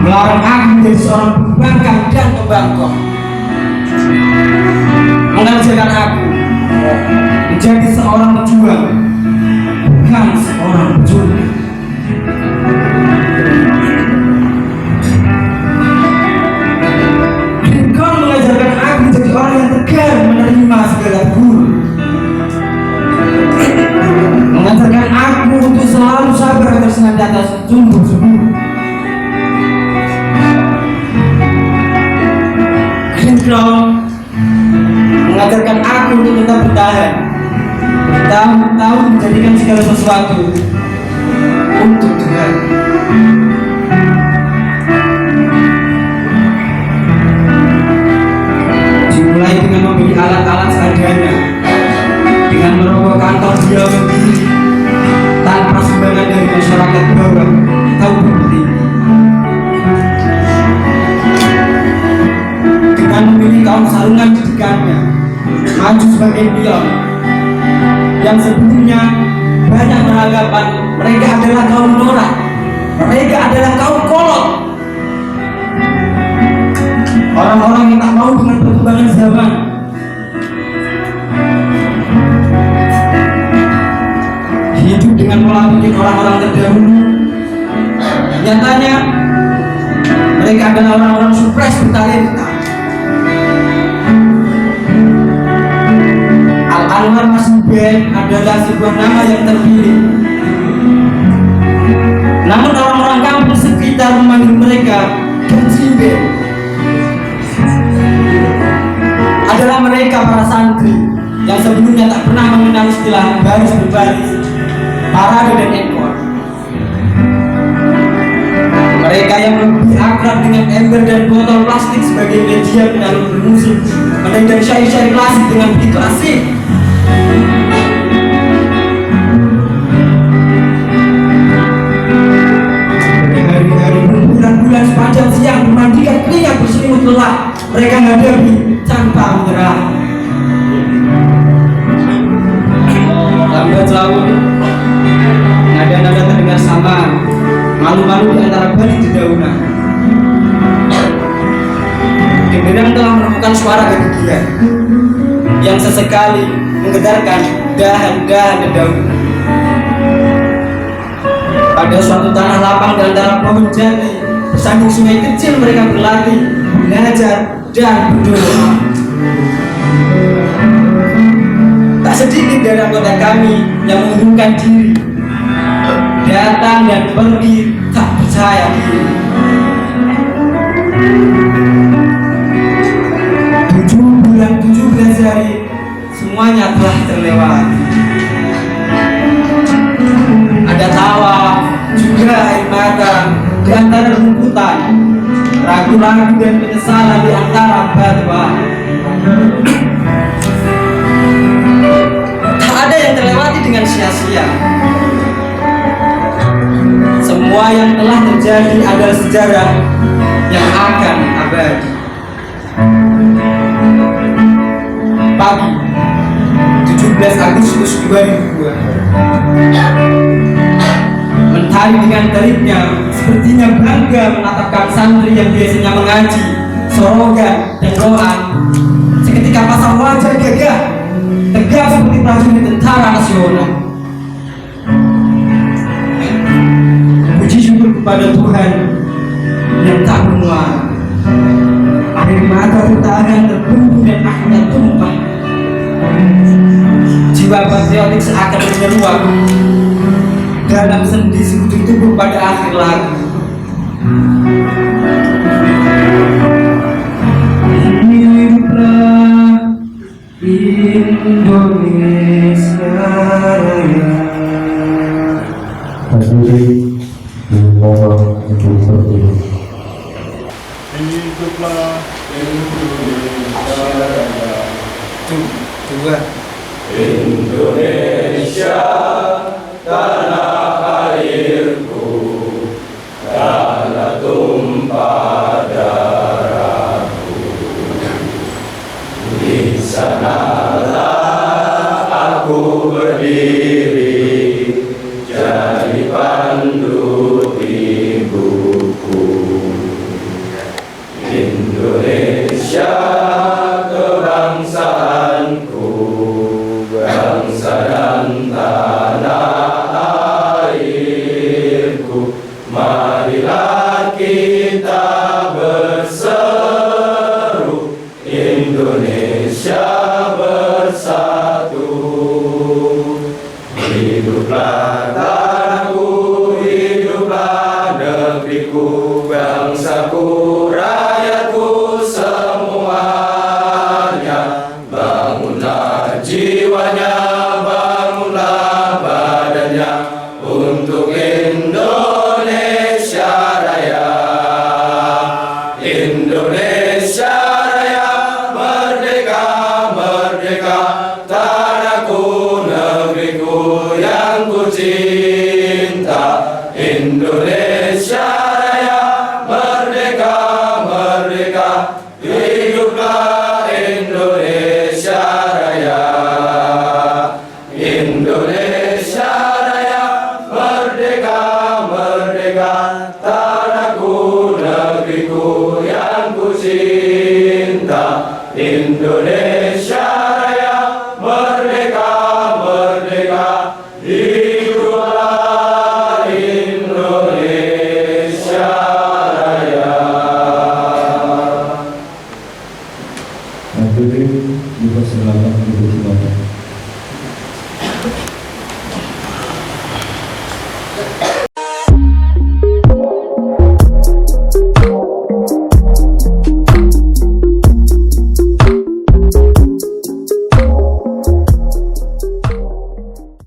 melarang aku menjadi seorang pembangkang dan pembangkang, mengajarkan aku menjadi seorang pejuang, bukan seorang pecundang. Engkau mengajarkan aku menjadi orang yang tegar menerima segala guru, mengajarkan aku untuk selalu sabar agar senantiasa sungguh-sungguh. Engkau mengajarkan aku untuk tetap bertahan, bertahun-tahun menjadikan segala sesuatu untuk Tuhan. Dimulai dengan membeli alat-alat seadanya, dengan merogoh kantor dia sendiri tanpa sumbangan dari masyarakat bawah atau tinggi, dengan memilih kaum sarungan didikannya maju sebagai pion yang sebelumnya banyak beranggapan mereka adalah kaum norak, mereka adalah kaum kolot, orang-orang yang tak mau dengan perkembangan zaman. Hidup dengan pola pikir orang-orang terdahulu. Nyatanya mereka adalah orang-orang sukses bertalenta. Al-Anwar Masben adalah sebuah nama yang terpilih. Namun orang-orang kampung sekitar memanggil mereka Kecimben. Adalah mereka para santri yang sebelumnya tak pernah mengenal istilah baris berbaris, parade dan ekor. Mereka yang lebih akrab dengan ember dan botol plastik sebagai media penyalur bermusik, mendengar syair-syair klasik dengan begitu asik. Hari-hari berbulan-bulan sepanjang siang memandikan keringat berselimut lelah, mereka menghadapi tanpa menyerah. Lambat laun nada-nada terdengar samar, malu-malu di antara balik dedaunan. Genderang telah menemukan suara kegigihan yang sesekali menggetarkan dahan-dahan dedaunan. Pada suatu tanah lapang di antara pohon jati, bersanding sungai kecil, mereka berlatih, belajar, dan berdoa. Tak sedikit dari anggota kami yang mengundurkan diri, datang dan pergi tak percaya diri. 7 bulan 17 hari semuanya telah terlewati. Ada tawa, juga air mata di antara rumputan, ragu-ragu dan penyesalan di antara batuan. Tak ada yang terlewati dengan sia-sia. Semua yang telah terjadi adalah sejarah yang akan abadi. Pagi 17 Agustus 2002, mentari dengan teriknya sepertinya bangga menatapkan santri yang biasanya mengaji, sorogan, dan doa. Seketika pasang wajah gagah, tegak seperti prajurit tentara nasional. Puji syukur kepada Tuhan yang tak bermuara. Air mata tertahan terkumpul dan akhirnya tumpah. Jiwa patriotik seakan menyeruak dalam sendi sekujur tubuh pada akhir lagu. Hiduplah Indonesia Raya. Hadirin dimohon untuk berdiri. Hiduplah Indonesia Raya. Dua. Indonesia tanah